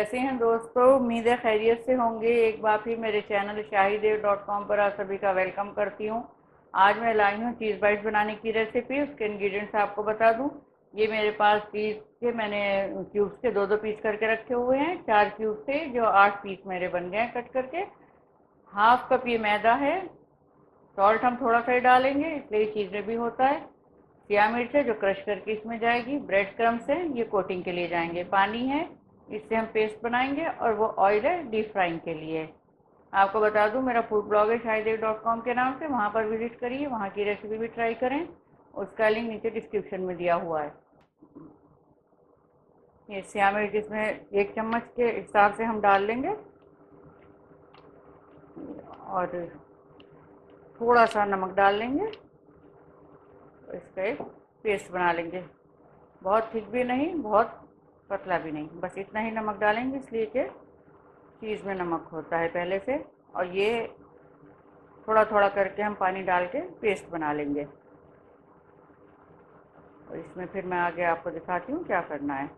कैसे हैं दोस्तों। उम्मीद है खैरियत से होंगे। एक बार फिर मेरे चैनल shahidev.com पर आप सभी का वेलकम करती हूँ। आज मैं लाई हूँ चीज़ बाइट्स बनाने की रेसिपी। उसके इंग्रेडिएंट्स आपको बता दूँ। ये मेरे पास चीज़ के मैंने क्यूब्स के दो दो पीस करके रखे हुए हैं। 4 क्यूब थे जो 8 पीस मेरे बन गए हैं कट करके। हाफ कप ये मैदा है। सॉल्ट हम थोड़ा सा ही डालेंगे इसलिए चीज़ में भी होता है। शिया मिर्च है जो क्रश करके इसमें जाएगी। ब्रेड क्रम्स है ये कोटिंग के लिए जाएंगे। पानी है इससे हम पेस्ट बनाएंगे। और वो ऑयल है डीप फ्राइंग के लिए। आपको बता दूं मेरा फूड ब्लॉग है shahidev.com के नाम से। वहाँ पर विजिट करिए, वहाँ की रेसिपी भी ट्राई करें। उसका लिंक नीचे डिस्क्रिप्शन में दिया हुआ है। ये शिया मिर्च इसमें 1 चम्मच के हिसाब से हम डाल लेंगे। और थोड़ा सा नमक डाल लेंगे। इसका एक पेस्ट बना लेंगे। बहुत थिक भी नहीं, बहुत पतला भी नहीं, बस इतना ही नमक डालेंगे इसलिए कि चीज़ में नमक होता है पहले से। और ये थोड़ा थोड़ा करके हम पानी डाल के पेस्ट बना लेंगे। और इसमें फिर मैं आगे आपको दिखाती हूँ क्या करना है।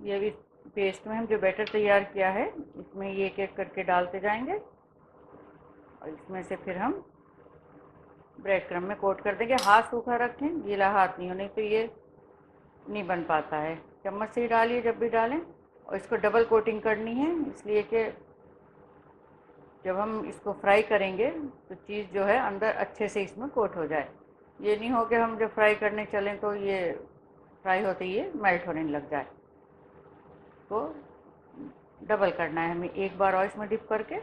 ये भी पेस्ट में हम जो बैटर तैयार किया है इसमें ये एक एक करके डालते जाएंगे। और इसमें से फिर हम ब्रेड क्रम्ब में कोट कर देंगे। हाथ सूखा रखें, गीला हाथ नहीं हो, नहीं तो ये नहीं बन पाता है। चम्मच से ही डालिए जब भी डालें। और इसको डबल कोटिंग करनी है इसलिए कि जब हम इसको फ्राई करेंगे तो चीज़ जो है अंदर अच्छे से इसमें कोट हो जाए। ये नहीं हो कि हम जब फ्राई करने चलें तो ये फ्राई होते ही ये मेल्ट होने लग जाए। तो डबल करना है हमें, एक बार और इसमें डिप करके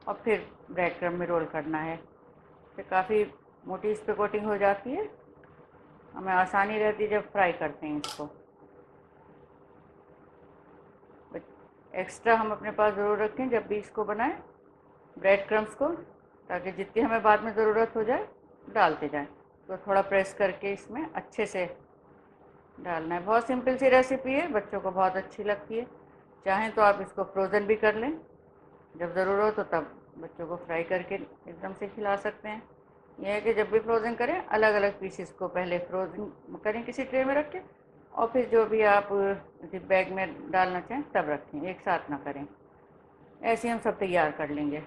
और फिर ब्रेड क्रम्ब में रोल करना है। फिर काफ़ी मोटी इस पर कोटिंग हो जाती है, हमें आसानी रहती है जब फ्राई करते हैं इसको। एक्स्ट्रा हम अपने पास ज़रूर रखें जब भी इसको बनाएं ब्रेड क्रम्ब्स को, ताकि जितनी हमें बाद में ज़रूरत हो जाए डालते जाएं। तो थोड़ा प्रेस करके इसमें अच्छे से डालना है। बहुत सिंपल सी रेसिपी है, बच्चों को बहुत अच्छी लगती है। चाहें तो आप इसको फ्रोज़न भी कर लें, जब ज़रूरत हो तब बच्चों को फ्राई करके एकदम से खिला सकते हैं। यह है कि जब भी फ्रोज़न करें अलग अलग पीसेस को पहले फ्रोज़न करें किसी ट्रे में रखें, और फिर जो भी आप बैग में डालना चाहें तब रखें, एक साथ ना करें। ऐसे हम सब तैयार कर लेंगे।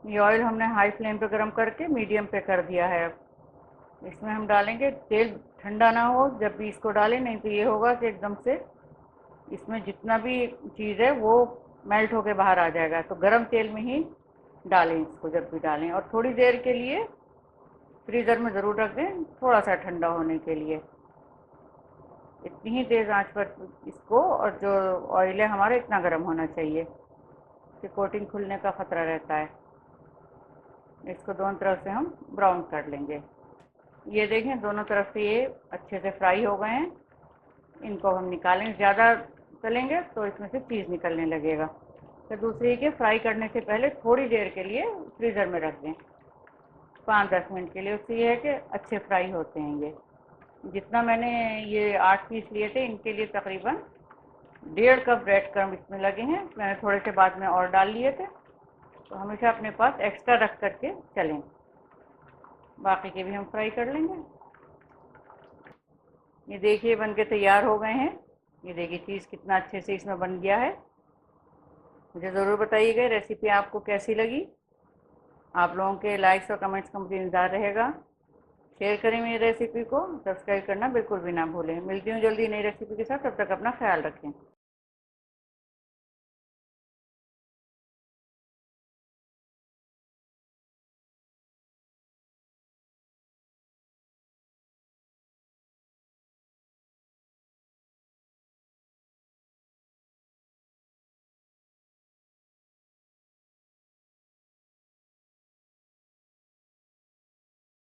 ये ऑयल हमने हाई फ्लेम पे गरम करके मीडियम पे कर दिया है। अब इसमें हम डालेंगे तेल। ठंडा ना हो जब भी इसको डालें, नहीं तो ये होगा कि एकदम से इसमें जितना भी चीज़ है वो मेल्ट होके बाहर आ जाएगा। तो गरम तेल में ही डालें इसको जब भी डालें। और थोड़ी देर के लिए फ्रीज़र में ज़रूर रख दें थोड़ा सा ठंडा होने के लिए। इतनी ही तेज़ आंच पर इसको, और जो ऑयल है हमारा इतना गर्म होना चाहिए कि कोटिंग खुलने का ख़तरा रहता है। इसको दोनों तरफ से हम ब्राउन कर लेंगे। ये देखें दोनों तरफ से ये अच्छे से फ्राई हो गए हैं। इनको हम निकालें, ज़्यादा तलेंगे तो इसमें से चीज़ निकलने लगेगा। तो दूसरी के फ्राई करने से पहले थोड़ी देर के लिए फ्रीज़र में रख दें, 5-10 मिनट के लिए। उससे ये है कि अच्छे फ्राई होते हैं ये। जितना मैंने ये 8 पीस लिए थे इनके लिए तकरीबन 1.5 कप ब्रेड क्रम्ब इसमें लगे हैं। मैंने थोड़े से बाद में और डाल लिए थे। तो हमेशा अपने पास एक्स्ट्रा रख करके चलें। बाकी के भी हम फ्राई कर लेंगे। ये देखिए बन के तैयार हो गए हैं। ये देखिए चीज़ कितना अच्छे से इसमें बन गया है। मुझे ज़रूर बताइएगा रेसिपी आपको कैसी लगी। आप लोगों के लाइक्स और कमेंट्स का मुझे इंतज़ार रहेगा। शेयर करें मेरी रेसिपी को, सब्सक्राइब करना बिल्कुल भी ना भूलें। मिलती हूँ जल्दी नई रेसिपी के साथ, तब तक अपना ख्याल रखें।